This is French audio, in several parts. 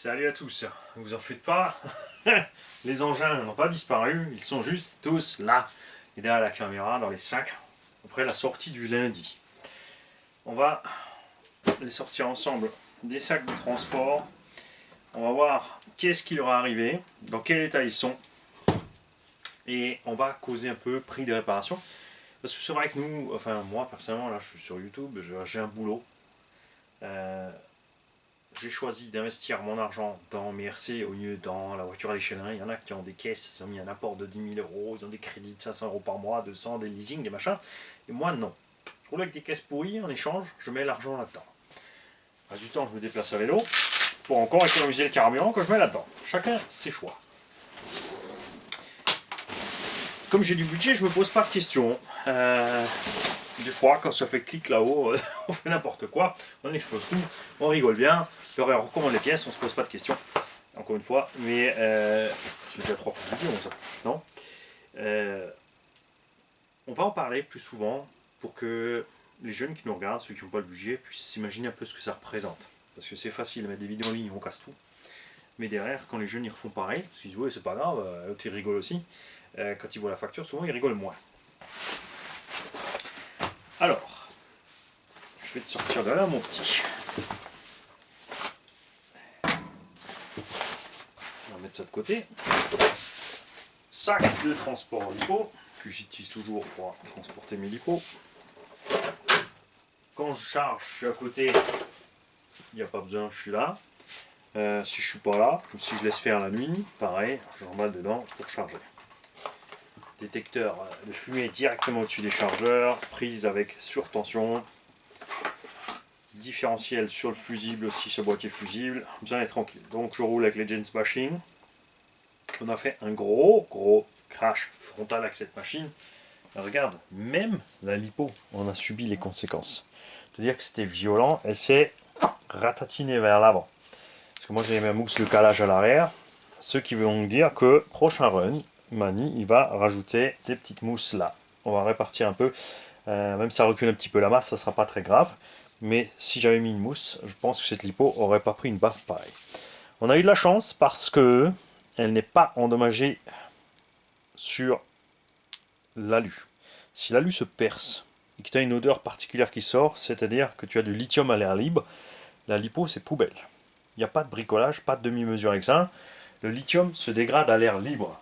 Salut à tous, vous en faites pas, les engins n'ont pas disparu, ils sont juste tous là, et derrière la caméra, dans les sacs, après la sortie du lundi. On va les sortir ensemble des sacs de transport, on va voir qu'est-ce qui leur est arrivé, dans quel état ils sont, et on va causer un peu prix de réparation. Parce que c'est vrai que nous, enfin moi personnellement, là je suis sur YouTube, j'ai un boulot. J'ai choisi d'investir mon argent dans mes RC au lieu dans la voiture à l'échelle 1. Il y en a qui ont des caisses, ils ont mis un apport de 10 000 euros, ils ont des crédits de 500 euros par mois, 200, des leasing, des machins. Et moi, non. Je roule avec des caisses pourries, en échange, je mets l'argent là-dedans. Du temps, je me déplace à vélo pour encore économiser le carburant que je mets là-dedans. Chacun ses choix. Comme j'ai du budget, je me pose pas de questions. Des fois, quand ça fait clic là-haut, on fait n'importe quoi, on explose tout, on rigole bien, on recommande les pièces, on se pose pas de questions. Encore une fois, mais c'est déjà 3 fois vidéo, ça, non on va en parler plus souvent pour que les jeunes qui nous regardent, ceux qui n'ont pas le budget, puissent s'imaginer un peu ce que ça représente. Parce que c'est facile de mettre des vidéos en ligne, on casse tout. Mais derrière, quand les jeunes ils refont pareil, ils se disent ouais c'est pas grave, l'autre il rigole aussi. Quand ils voient la facture, souvent ils rigolent moins. Alors, je vais te sortir de là mon petit. On va mettre ça de côté. Sac de transport lipo, que j'utilise toujours pour transporter mes lipos. Quand je charge, je suis à côté, il n'y a pas besoin, je suis là. Si je suis pas là, ou si je laisse faire la nuit, pareil, je remballe dedans pour charger. Détecteur de fumée directement au-dessus des chargeurs, prise avec surtension, différentiel sur le fusible aussi, ce boîtier fusible, bien être tranquille. Donc je roule avec les Gens Bashing. On a fait un gros crash frontal avec cette machine. Et regarde, même la lipo on a subi les conséquences. C'est-à-dire que c'était violent, elle s'est ratatinée vers l'avant. Parce que moi j'ai ma mousse de calage à l'arrière, ce qui veut donc dire que prochain run, Mani, il va rajouter des petites mousses là. On va répartir un peu, même si ça recule un petit peu la masse, ça sera pas très grave. Mais si j'avais mis une mousse, je pense que cette lipo aurait pas pris une baffe pareille. On a eu de la chance parce que elle n'est pas endommagée sur l'alu. Si l'alu se perce et que tu as une odeur particulière qui sort, c'est-à-dire que tu as du lithium à l'air libre, la lipo c'est poubelle. Il n'y a pas de bricolage, pas de demi-mesure avec ça. Le lithium se dégrade à l'air libre.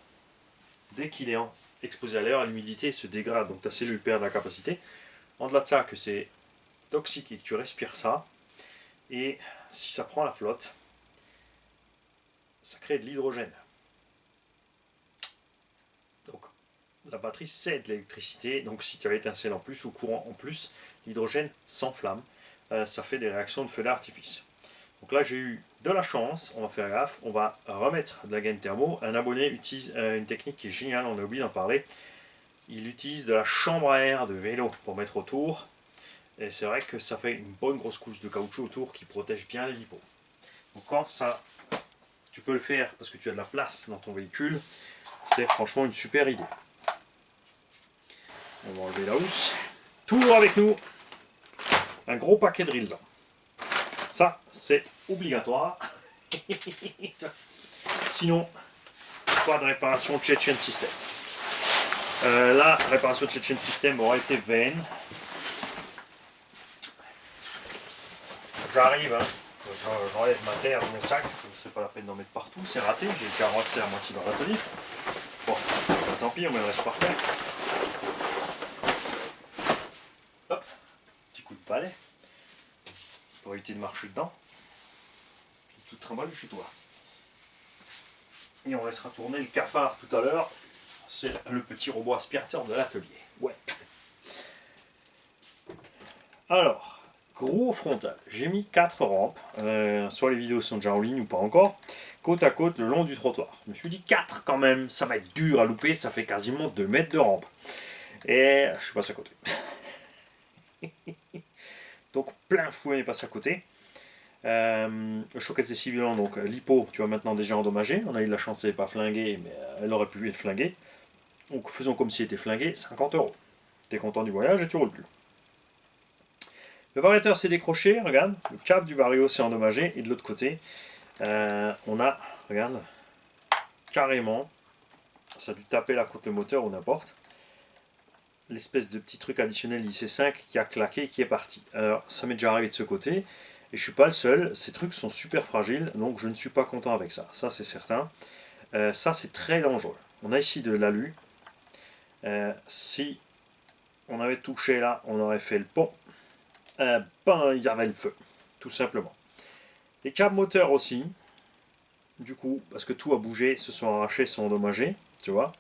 Dès qu'il est exposé à l'air, à l'humidité, il se dégrade, donc ta cellule perd de la capacité. En-delà de ça, que c'est toxique et que tu respires ça, et si ça prend la flotte, ça crée de l'hydrogène. Donc la batterie c'est de l'électricité, donc si tu as étincelle en plus ou courant en plus, l'hydrogène s'enflamme, ça fait des réactions de feu d'artifice. Donc là j'ai eu de la chance, on va faire gaffe, on va remettre de la gaine thermo. Un abonné utilise une technique qui est géniale, on a oublié d'en parler. Il utilise de la chambre à air de vélo pour mettre autour. Et c'est vrai que ça fait une bonne grosse couche de caoutchouc autour qui protège bien les lipos. Donc quand ça, tu peux le faire parce que tu as de la place dans ton véhicule, c'est franchement une super idée. On va enlever la housse. Toujours avec nous, un gros paquet de Rilsan. Ça, c'est obligatoire. Sinon, pas de réparation Chechen System. La réparation Chechen System aurait été vaine. J'arrive, hein, j'enlève ma terre de mon sac, c'est pas la peine d'en mettre partout, c'est raté, j'ai le carrossé à moitié dans l'atelier. Bon, bah, tant pis, on me le laisse par terre. Hop, petit coup de balai, pour éviter de marcher dedans. Tout trimballe chez toi. Et on laissera tourner le cafard tout à l'heure, c'est le petit robot aspirateur de l'atelier. Ouais. Alors, gros frontal. J'ai mis 4 rampes, soit les vidéos sont déjà en ligne ou pas encore, côte à côte le long du trottoir. Je me suis dit 4 quand même, ça va être dur à louper, ça fait quasiment 2 mètres de rampe. Et je suis passé à côté. Donc plein fouet est passé à côté. Le choc était si violent, donc l'hypo, tu vois maintenant déjà endommagé. On a eu de la chance, elle n'est pas flinguée, mais elle aurait pu être flinguée. Donc faisons comme si elle était flinguée, 50 €. T'es content du voyage et tu roules plus. Le variateur s'est décroché, regarde, le câble du vario s'est endommagé, et de l'autre côté, On a, regarde, carrément, ça a dû taper là contre le moteur ou n'importe, l'espèce de petit truc additionnel IC5 qui a claqué et qui est parti. Alors ça m'est déjà arrivé de ce côté, et je suis pas le seul, ces trucs sont super fragiles, donc je ne suis pas content avec ça, ça c'est certain. Ça c'est très dangereux. On a ici de l'alu, si on avait touché là, on aurait fait le pont, ben il y avait le feu, tout simplement. Les câbles moteurs aussi, du coup, parce que tout a bougé, se sont arrachés, sont endommagés, tu vois.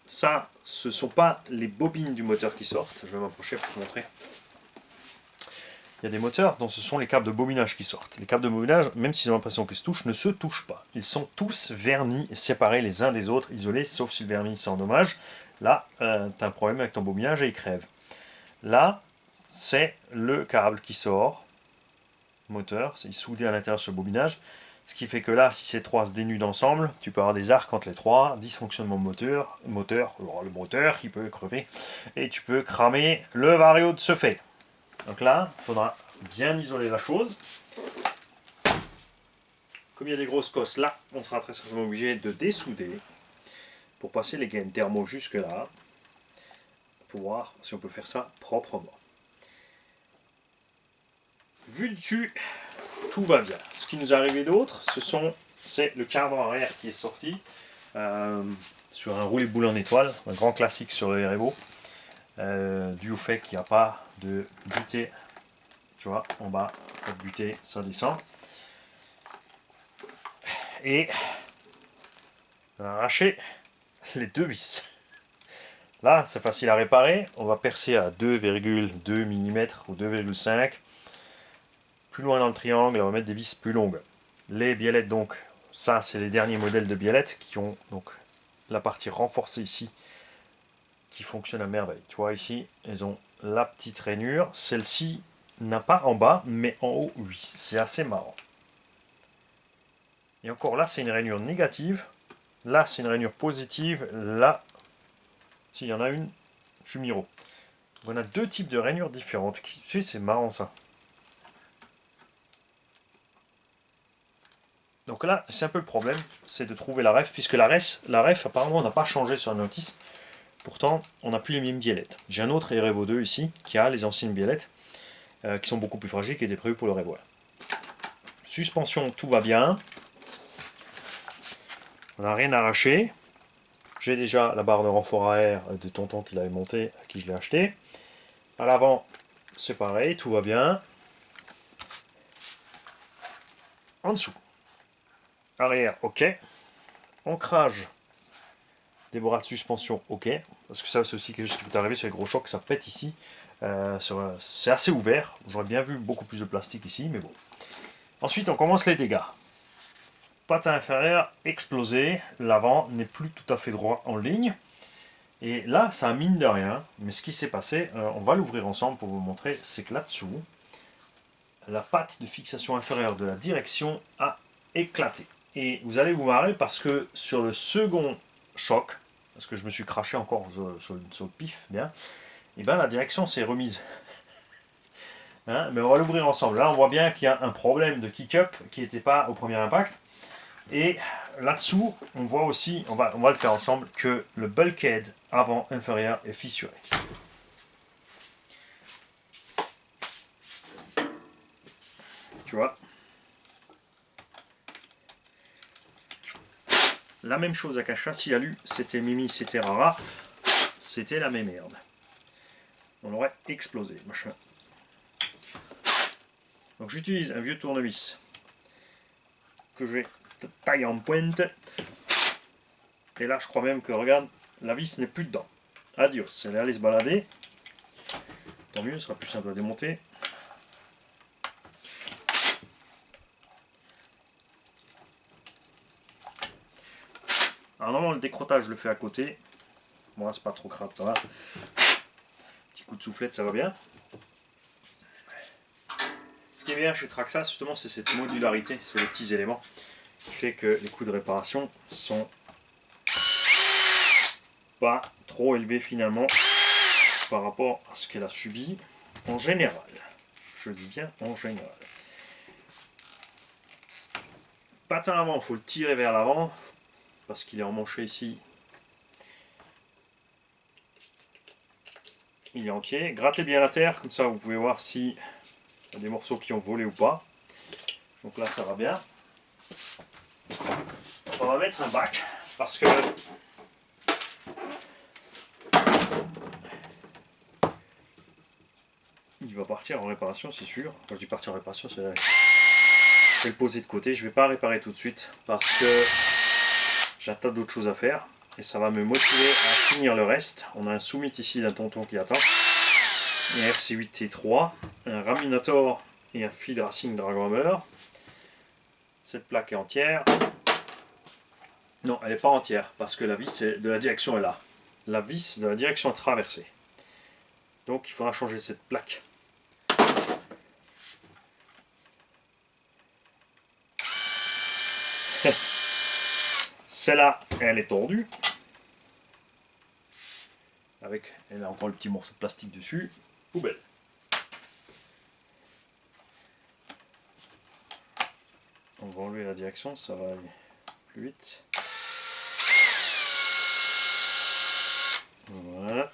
Ça, ce ne sont pas les bobines du moteur qui sortent. Je vais m'approcher pour te montrer. Il y a des moteurs dont ce sont les câbles de bobinage qui sortent. Les câbles de bobinage, même s'ils ont l'impression qu'ils se touchent, ne se touchent pas. Ils sont tous vernis, séparés les uns des autres, isolés, sauf si le vernis s'endommage. Là, tu as un problème avec ton bobinage et il crève. Là, c'est le câble qui sort, moteur, c'est soudé à l'intérieur sur le bobinage. Ce qui fait que là, si ces trois se dénudent ensemble, tu peux avoir des arcs entre les trois, dysfonctionnement moteur, le moteur qui peut crever, et tu peux cramer le vario de ce fait. Donc là, il faudra bien isoler la chose. Comme il y a des grosses cosses là, on sera très certainement obligé de dessouder pour passer les gaines thermo jusque là, pour voir si on peut faire ça proprement. Vu le dessus, tout va bien. Ce qui nous est arrivé d'autre, c'est le cadre arrière qui est sorti sur un roulé boule en étoile, un grand classique sur le REVO, dû au fait qu'il n'y a pas de butée, tu vois, en bas, pas de butée, ça descend. Et on a arraché les deux vis. Là, c'est facile à réparer, on va percer à 2,2 mm ou 2,5 mm. Plus loin dans le triangle, on va mettre des vis plus longues. Les biellettes, donc, ça c'est les derniers modèles de biellettes qui ont donc la partie renforcée ici qui fonctionne à merveille. Tu vois ici, elles ont la petite rainure. Celle-ci n'a pas en bas, mais en haut, oui. C'est assez marrant. Et encore là, c'est une rainure négative. Là, c'est une rainure positive. Là, s'il y en a une, je suis miro. On a deux types de rainures différentes. Tu sais, c'est marrant ça. Donc là, c'est un peu le problème, c'est de trouver la ref, puisque la ref apparemment n'a pas changé sur la notice. Pourtant, on n'a plus les mêmes biellettes. J'ai un autre Revo 2 ici, qui a les anciennes biellettes, qui sont beaucoup plus fragiles, qui étaient prévues pour le Revo 1. Suspension, tout va bien. On n'a rien arraché. J'ai déjà la barre de renfort à air de tonton qui l'avait montée, à qui je l'ai acheté. À l'avant, c'est pareil, tout va bien. En dessous. Arrière, ok. Ancrage des bras de suspension, ok. Parce que ça, c'est aussi quelque chose qui peut arriver sur les gros chocs, ça pète ici. C'est assez ouvert. J'aurais bien vu beaucoup plus de plastique ici, mais bon. Ensuite, on commence les dégâts. Patin inférieur explosé. L'avant n'est plus tout à fait droit en ligne. Et là, ça mine de rien. Mais ce qui s'est passé, on va l'ouvrir ensemble pour vous montrer, c'est que là-dessous, la patte de fixation inférieure de la direction a éclaté. Et vous allez vous marrer parce que sur le second choc, parce que je me suis craché encore sur le pif, bien, et bien la direction s'est remise. Hein, mais on va l'ouvrir ensemble. Là, on voit bien qu'il y a un problème de kick-up qui n'était pas au premier impact. Et là-dessous, on voit aussi, on va le faire ensemble, que le bulkhead avant inférieur est fissuré. Tu vois, la même chose avec un châssis alu, c'était Mimi, c'était Rara, c'était la même merde. On aurait explosé, machin. Donc j'utilise un vieux tournevis que j'ai taillé en pointe. Et là, je crois même que, regarde, la vis n'est plus dedans. Adios, elle est allée se balader. Tant mieux, ce sera plus simple à démonter. Alors normalement, le décrotage, je le fais à côté. Moi, c'est pas trop crade, ça va. Petit coup de soufflette, ça va bien. Ce qui est bien chez Traxa, justement, c'est cette modularité, c'est les petits éléments qui fait que les coûts de réparation sont pas trop élevés finalement par rapport à ce qu'elle a subi en général. Je dis bien en général. patin avant, il faut le tirer vers l'avant, parce qu'il est emmanché ici. Il est entier. Grattez bien la terre, comme ça vous pouvez voir s'il y a des morceaux qui ont volé ou pas. Donc là ça va bien. On va mettre un bac, parce que il va partir en réparation, c'est sûr. Quand je dis partir en réparation, c'est... Je vais le poser de côté. Je ne vais pas réparer tout de suite parce que j'ai un tas d'autres choses à faire. Et ça va me motiver à finir le reste. On a un Summit ici d'un tonton qui attend. Un RC8T3. Un Raminator et un Feed Racing Dragonhammer. Cette plaque est entière. Non, elle n'est pas entière parce que la vis de la direction est là. La vis de la direction est traversée. Donc il faudra changer cette plaque. Celle-là, elle est tordue. Elle a encore le petit morceau de plastique dessus. Poubelle. On va enlever la direction, ça va aller plus vite. Voilà.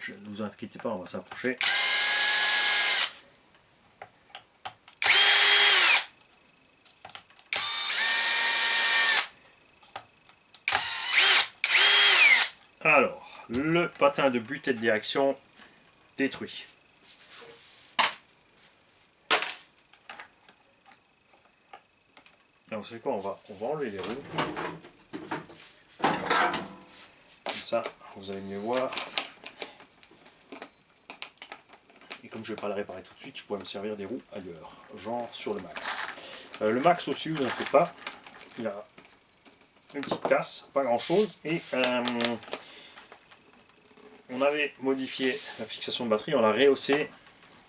Ne vous inquiétez pas, on va s'approcher. Alors, le patin de but et de direction détruit. Alors, vous savez quoi, on va enlever les roues. Comme ça, vous allez mieux voir. Et comme je ne vais pas la réparer tout de suite, je pourrais me servir des roues ailleurs, genre sur le Max. Le Max aussi, vous inquiétez pas, il a une petite casse, pas grand chose, et on avait modifié la fixation de batterie, on l'a rehaussé,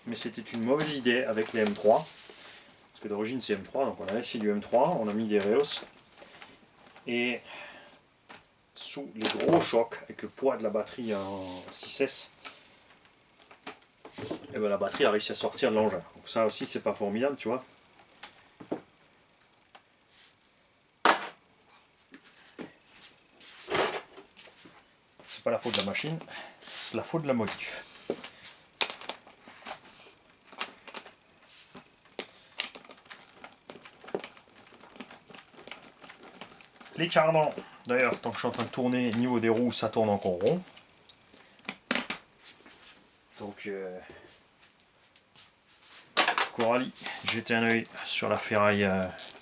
mais c'était une mauvaise idée avec les M3, parce que d'origine c'est M3, donc on a laissé du M3, on a mis des rehausses, et sous les gros chocs, avec le poids de la batterie en 6S, et ben la batterie a réussi à sortir de l'engin. Donc ça aussi c'est pas formidable, tu vois. C'est pas la faute de la machine, c'est la faute de la modif. Les cardans, d'ailleurs, tant que je suis en train de tourner, niveau des roues, ça tourne encore rond. Donc, Coralie, jetez un œil sur la ferraille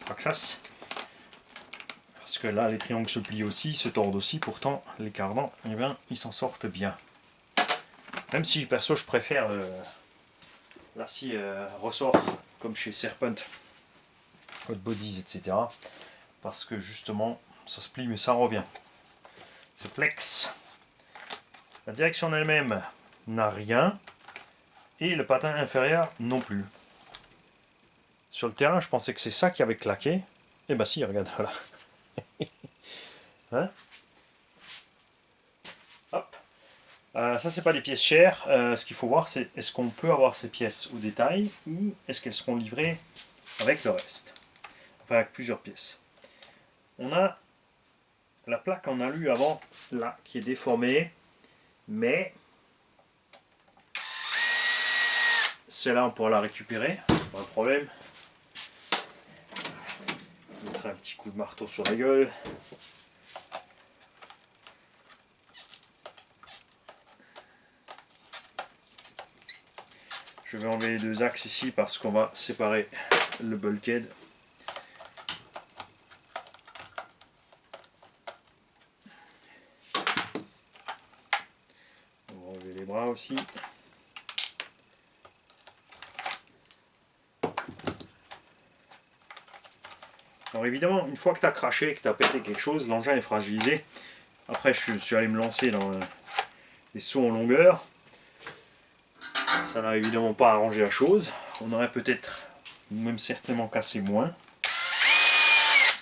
Praxas. Parce que là, les triangles se plient aussi, se tordent aussi. Pourtant, les cardans, eh bien, ils s'en sortent bien. Même si, perso, je préfère l'acier ressort, comme chez Serpent, Hot Bodies, etc. Parce que justement, ça se plie, mais ça revient. C'est flex. La direction en elle-même n'a rien. Et le patin inférieur non plus. Sur le terrain, je pensais que c'est ça qui avait claqué. Et bah si, regarde, voilà. Hein? Hop. Ça, c'est pas des pièces chères. Ce qu'il faut voir, c'est est-ce qu'on peut avoir ces pièces au détail ou est-ce qu'elles seront livrées avec le reste. Enfin, avec plusieurs pièces. On a la plaque en alu avant, là, qui est déformée. Mais celle-là, on pourra la récupérer. Pas de problème. Je mettrai un petit coup de marteau sur la gueule. Je vais enlever les deux axes ici parce qu'on va séparer le bulkhead. On va enlever les bras aussi. Alors évidemment, une fois que tu as craché, que tu as pété quelque chose, l'engin est fragilisé. Après, je suis allé me lancer dans les sauts en longueur. Ça n'a évidemment pas arrangé la chose. On aurait peut-être, même certainement cassé moins,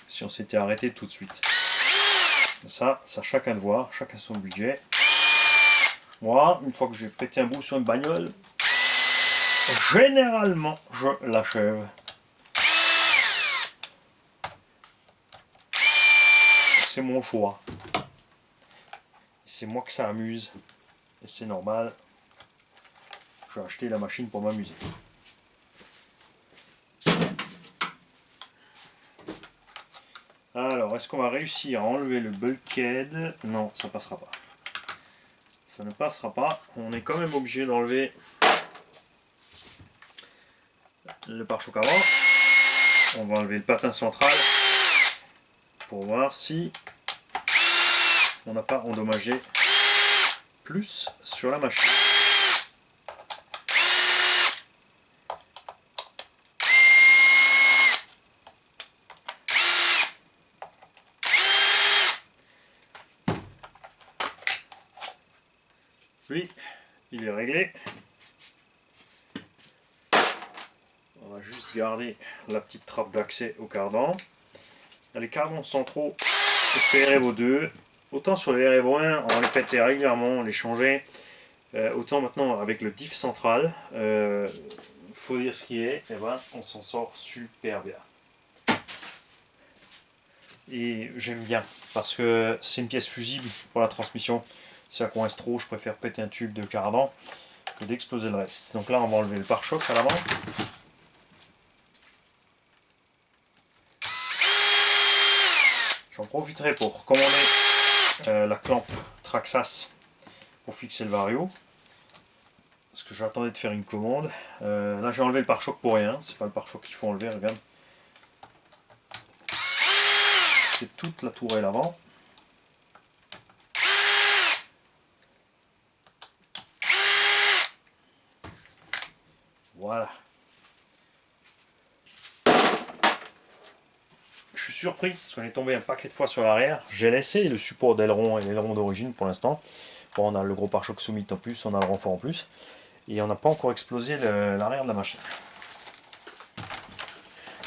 si on s'était arrêté tout de suite. Ça, c'est à chacun de voir, chacun son budget. Moi, une fois que j'ai pété un bout sur une bagnole, généralement, je l'achève. C'est mon choix. C'est moi que ça amuse. Et c'est normal. J'ai acheté la machine pour m'amuser. Alors, est-ce qu'on va réussir à enlever le bulkhead? Non, ça passera pas. Ça ne passera pas. On est quand même obligé d'enlever le pare-choc avant. On va enlever le patin central pour voir si on n'a pas endommagé plus sur la machine. Lui, il est réglé. On va juste garder la petite trappe d'accès au cardan. Les cardans centraux sur RFO 2, autant sur les RFO 1, on les pétait régulièrement, on les changeait. Autant maintenant avec le diff central, faut dire ce qui est, et ben, on s'en sort super bien. Et j'aime bien parce que c'est une pièce fusible pour la transmission. Si ça coince trop, je préfère péter un tube de cardan que d'exploser le reste. Donc là, on va enlever le pare-choc à l'avant. J'en profiterai pour commander la clampe Traxxas pour fixer le vario. Parce que j'attendais de faire une commande. Là, j'ai enlevé le pare-choc pour rien. C'est pas le pare-choc qu'il faut enlever, regarde. C'est toute la tourelle avant. Voilà. Je suis surpris parce qu'on est tombé un paquet de fois sur l'arrière. J'ai laissé le support d'aileron et l'aileron d'origine pour l'instant. Bon, on a le gros pare-choc Summit en plus, on a le renfort en plus. Et on n'a pas encore explosé l'arrière de la machine.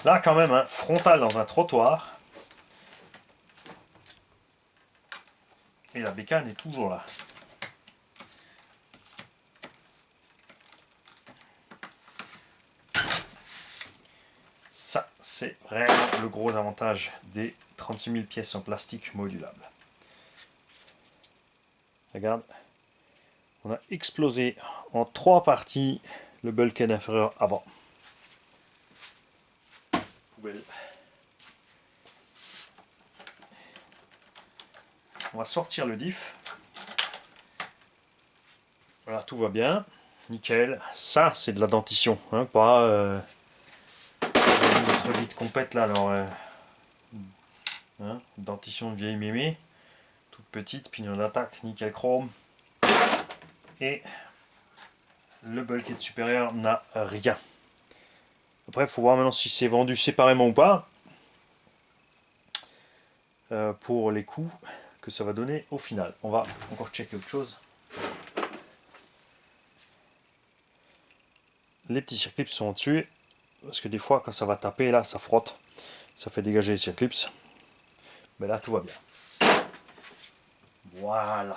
Là quand même, hein, frontal dans un trottoir. Et la bécane est toujours là. Ça, c'est vraiment le gros avantage des 36 000 pièces en plastique modulable. Regarde, on a explosé en 3 parties le bulkhead inférieur avant. Poubelle. On va sortir le diff. Voilà, tout va bien. Nickel. Ça, c'est de la dentition, hein, pas notre vide complète là. Alors, hein, dentition de vieille mémé, toute petite, pignon d'attaque, nickel chrome. Et le bulkhead supérieur n'a rien. Après, il faut voir maintenant si c'est vendu séparément ou pas. Pour les coûts que ça va donner au final. On va encore checker autre chose. Les petits circlips sont au-dessus. Parce que des fois, quand ça va taper, là, ça frotte. Ça fait dégager les circlips. Mais là, tout va bien. Voilà.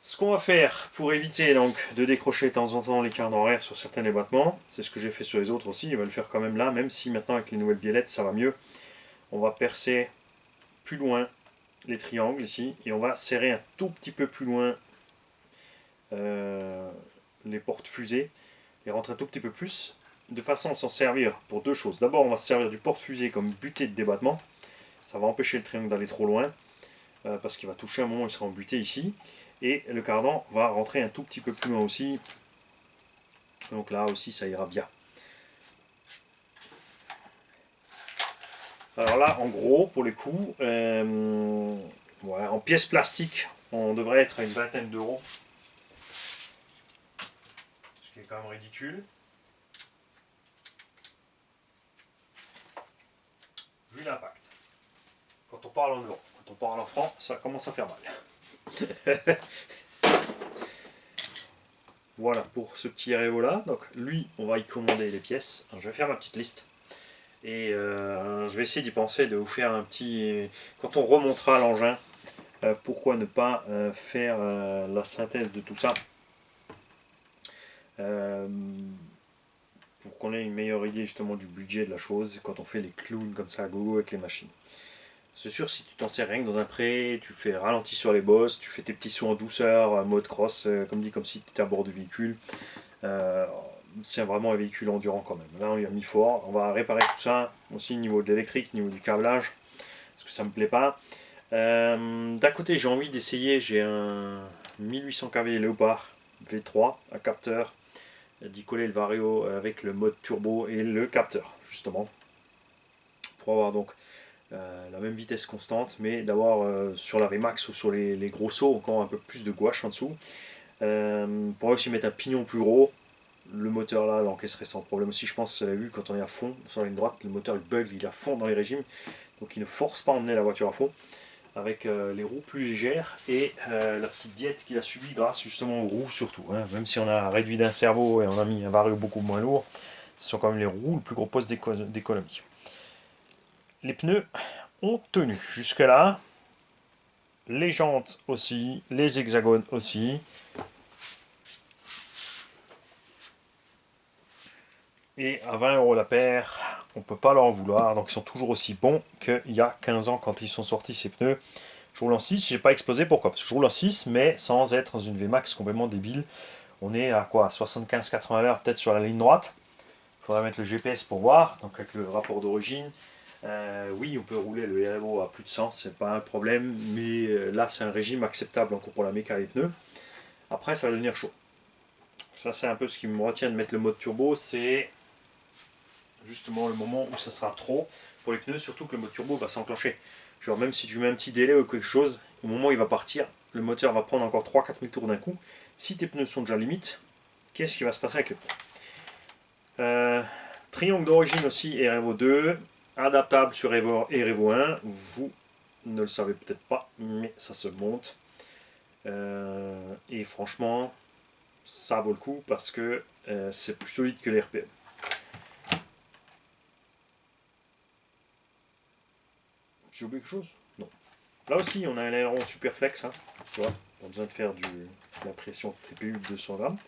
Ce qu'on va faire pour éviter donc de décrocher de temps en temps les cardans horaires sur certains débattements, c'est ce que j'ai fait sur les autres aussi, il va le faire quand même là, même si maintenant avec les nouvelles biellettes ça va mieux. On va percer plus loin les triangles ici et on va serrer un tout petit peu plus loin les portes fusées et rentrer un tout petit peu plus de façon à s'en servir pour deux choses. D'abord on va se servir du porte-fusée comme butée de débattement, ça va empêcher le triangle d'aller trop loin parce qu'il va toucher à un moment, il sera embuté ici. Et le cardan va rentrer un tout petit peu plus loin aussi. Donc là aussi ça ira bien. Alors là en gros pour les coûts, ouais, en pièces plastiques on devrait être à une vingtaine d'euros. Ce qui est quand même ridicule. Vu l'impact. Quand on parle en euros, quand on parle en francs, ça commence à faire mal. Voilà pour ce petit REO là. Donc lui, on va y commander les pièces. Alors, je vais faire ma petite liste. Et je vais essayer d'y penser, de vous faire un petit... Quand on remontera l'engin, pourquoi ne pas faire la synthèse de tout ça, euh, pour qu'on ait une meilleure idée justement du budget de la chose quand on fait les clowns comme ça à gogo avec les machines. C'est sûr, si tu t'en sers rien que dans un pré, tu fais ralenti sur les bosses, tu fais tes petits sauts en douceur, mode cross, comme si tu étais à bord du véhicule. Euh, c'est vraiment un véhicule endurant quand même. Là, on lui a mis fort. On va réparer tout ça aussi au niveau de l'électrique, au niveau du câblage, parce que ça me plaît pas. D'un côté, j'ai envie d'essayer. J'ai un 1800 kV Léopard V3 à capteur, d'y coller le Vario avec le mode turbo et le capteur justement, pour avoir donc la même vitesse constante, mais d'avoir sur la VMAX ou sur les gros sauts encore un peu plus de gouache en dessous. Pour aussi mettre un pignon plus gros, le moteur là l'encaisserait sans problème aussi. Je pense que vous avez vu, quand on est à fond sur la ligne droite, le moteur il bug, il est à fond dans les régimes, donc il ne force pas à emmener la voiture à fond, avec les roues plus légères et la petite diète qu'il a subie grâce justement aux roues surtout, hein. Même si on a réduit d'un cerveau et on a mis un Vario beaucoup moins lourd, ce sont quand même les roues le plus gros poste d'économie. Les pneus ont tenu jusque là, les jantes aussi, les hexagones aussi. Et à 20 € la paire, on ne peut pas leur en vouloir. Donc ils sont toujours aussi bons qu'il y a 15 ans quand ils sont sortis ces pneus. Je roule en 6, j'ai pas explosé, pourquoi? Parce que je roule en 6, mais sans être dans une VMAX complètement débile. On est à quoi? 75-80 heures peut-être sur la ligne droite. Il faudra mettre le GPS pour voir, donc avec le rapport d'origine. Oui, on peut rouler le RMO à plus de 100, c'est pas un problème, mais là c'est un régime acceptable encore pour la méca et les pneus. Après, ça va devenir chaud. Ça, c'est un peu ce qui me retient de mettre le mode turbo, c'est justement le moment où ça sera trop pour les pneus, surtout que le mode turbo va s'enclencher. Genre, même si tu mets un petit délai ou quelque chose, au moment où il va partir, le moteur va prendre encore 3-4 000 tours d'un coup. Si tes pneus sont déjà limite, qu'est-ce qui va se passer avec les pneus? Triangle d'origine aussi et Revo 2, adaptable sur Revo et Revo 1. Vous ne le savez peut-être pas, mais ça se monte. Et franchement, ça vaut le coup parce que c'est plus solide que les RPM. J'ai oublié quelque chose? Non. Là aussi, on a un aileron super flex. Hein. Tu vois, pas besoin de faire de la pression TPU de 200 grammes.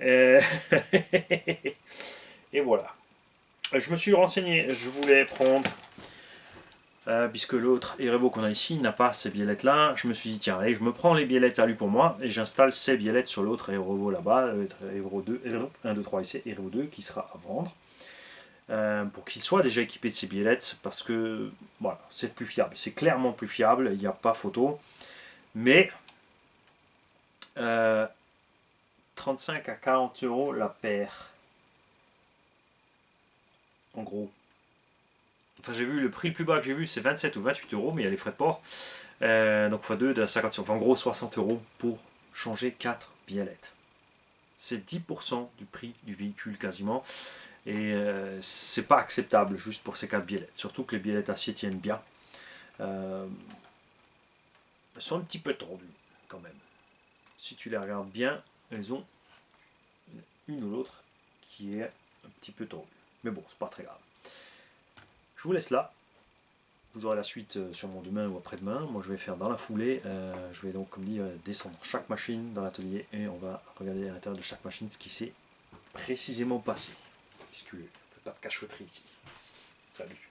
Et, et voilà. Je me suis renseigné, je voulais prendre, puisque l'autre Erevo qu'on a ici n'a pas ces biellettes là, je me suis dit tiens allez, je me prends les biellettes à lui pour moi et j'installe ces biellettes sur l'autre Erevo là-bas, Erevo 2, 1, 2, 3 ici, Erevo 2 qui sera à vendre. Pour qu'il soit déjà équipé de ces biellettes, parce que voilà, c'est plus fiable, c'est clairement plus fiable, il n'y a pas photo, mais 35 à 40 € la paire, en gros. Enfin, j'ai vu le prix le plus bas que j'ai vu, c'est 27 ou 28 €, mais il y a les frais de port. Donc x2 de 50 €. Enfin, en gros, 60 € pour changer 4 biellettes. C'est 10% du prix du véhicule quasiment. Et c'est pas acceptable juste pour ces 4 biellettes. Surtout que les biellettes acier tiennent bien. Elles sont un petit peu tendues quand même. Si tu les regardes bien, elles ont une ou l'autre qui est un petit peu tendue. Mais bon, c'est pas très grave. Je vous laisse là. Vous aurez la suite sûrement demain ou après-demain. Moi, je vais faire dans la foulée. Je vais donc, comme dit, descendre chaque machine dans l'atelier et on va regarder à l'intérieur de chaque machine ce qui s'est précisément passé. Puisque je ne fais pas de cachotterie ici. Salut.